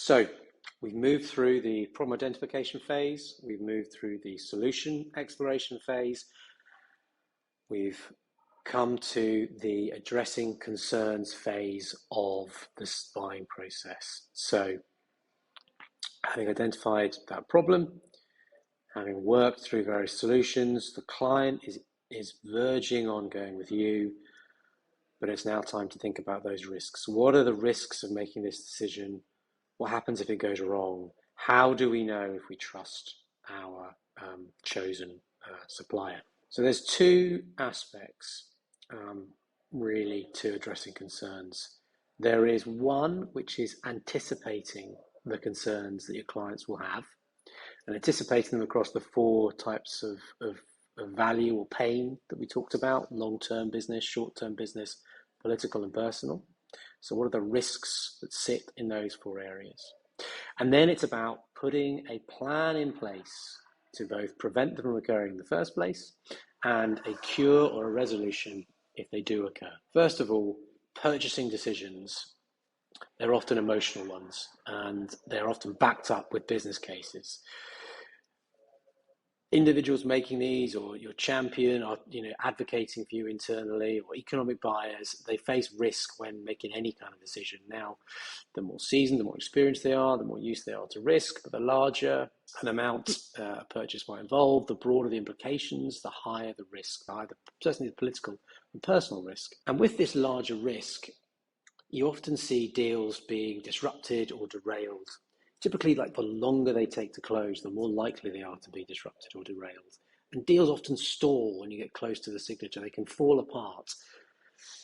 So we've moved through the problem identification phase, we've moved through the solution exploration phase, we've come to the addressing concerns phase of the buying process. So having identified that problem, having worked through various solutions, the client is verging on going with you, but it's now time to think about those risks. What are the risks of making this decision? What happens if it goes wrong? How do we know if we trust our chosen supplier? So there's two aspects really to addressing concerns. There is one which is anticipating the concerns that your clients will have and anticipating them across the four types of value or pain that we talked about: long-term business, short-term business, political and personal. So what are the risks that sit in those four areas? And then it's about putting a plan in place to both prevent them from occurring in the first place and a cure or a resolution if they do occur. First of all, purchasing decisions, they're often emotional ones and they're often backed up with business cases. Individuals making these, or your champion, or advocating for you internally, or economic buyers, they face risk when making any kind of decision. Now, the more seasoned, the more experienced they are, the more used they are to risk, but the larger an amount a purchase might involve, the broader the implications, the higher the risk, certainly the political and personal risk. And with this larger risk, you often see deals being disrupted or derailed. Typically, like, the longer they take to close, the more likely they are to be disrupted or derailed. And deals often stall when you get close to the signature. They can fall apart.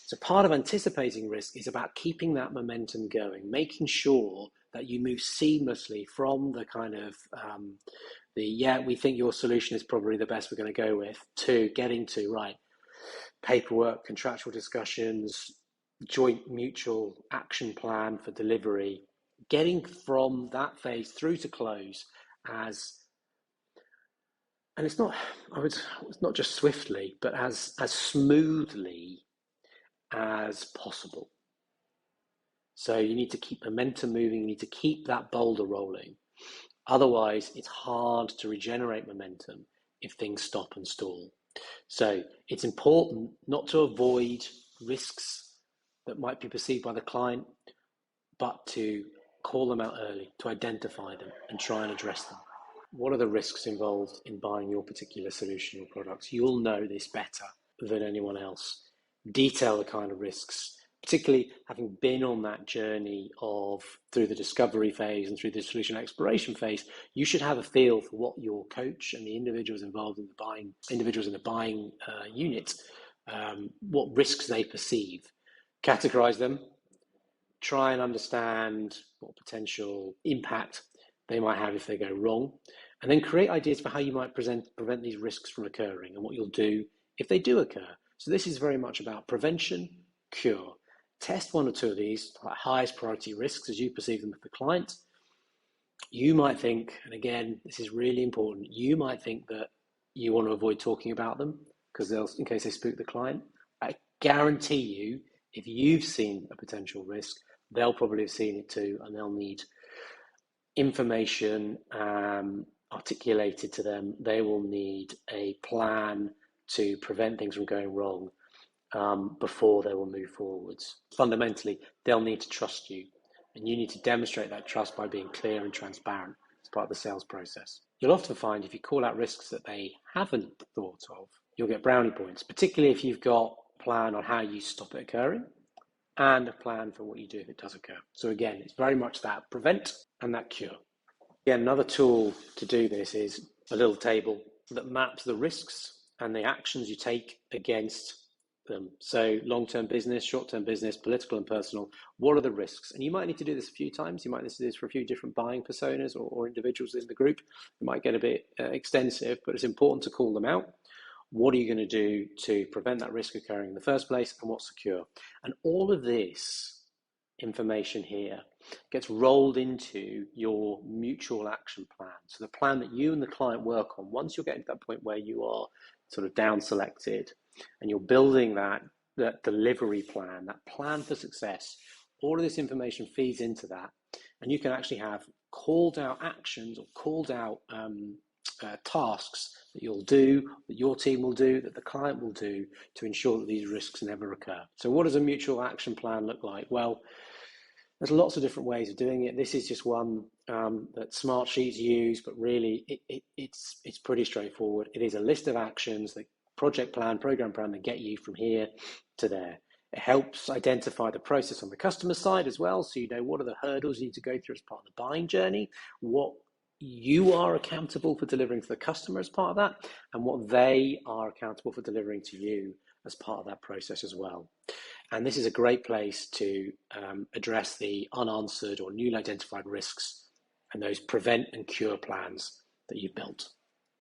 So part of anticipating risk is about keeping that momentum going, making sure that you move seamlessly from the kind of we think your solution is probably the best we're going to go with, to getting to, right, paperwork, contractual discussions, joint mutual action plan for delivery, getting from that phase through to close it's not just swiftly, but as smoothly as possible. So you need to keep momentum moving, you need to keep that boulder rolling. Otherwise, it's hard to regenerate momentum if things stop and stall. So it's important not to avoid risks that might be perceived by the client, but to call them out early, to identify them and try and address them. What are the risks involved in buying your particular solution or products? You'll know this better than anyone else. Detail the kind of risks, particularly having been on that journey through the discovery phase and through the solution exploration phase. You should have a feel for what your coach and the individuals involved in the buying unit, what risks they perceive. Categorize them, try and understand what potential impact they might have if they go wrong, and then create ideas for how you might prevent these risks from occurring and what you'll do if they do occur. So this is very much about prevention, cure. Test one or two of these highest priority risks as you perceive them with the client. You might think, and again, this is really important, you might think that you want to avoid talking about them because in case they spook the client. I guarantee you, if you've seen a potential risk, they'll probably have seen it too, and they'll need information articulated to them. They will need a plan to prevent things from going wrong before they will move forwards. Fundamentally, they'll need to trust you, and you need to demonstrate that trust by being clear and transparent as part of the sales process. You'll often find if you call out risks that they haven't thought of, you'll get brownie points, particularly if you've got a plan on how you stop it occurring and a plan for what you do if it does occur. So again, it's very much that prevent and that cure. Again, another tool to do this is a little table that maps the risks and the actions you take against them. So long-term business, short-term business, political and personal, what are the risks? And you might need to do this a few times. You might need to do this for a few different buying personas or individuals in the group. It might get a bit extensive, but it's important to call them out. What are you going to do to prevent that risk occurring in the first place, and what's secure? And all of this information here gets rolled into your mutual action plan. So the plan that you and the client work on, once you're getting to that point where you are sort of down selected and you're building that delivery plan, that plan for success, all of this information feeds into that. and you can actually have called out actions or called out tasks that you'll do, that your team will do, that the client will do to ensure that these risks never occur. So what does a mutual action plan look like? Well, there's lots of different ways of doing it. This is just one that Smartsheets use, but really it's pretty straightforward. It is a list of actions, the project plan, program plan, that get you from here to there. It helps identify the process on the customer side as well, so you know what are the hurdles you need to go through as part of the buying journey, what you are accountable for delivering to the customer as part of that, and what they are accountable for delivering to you as part of that process as well. And this is a great place to address the unanswered or newly identified risks and those prevent and cure plans that you've built.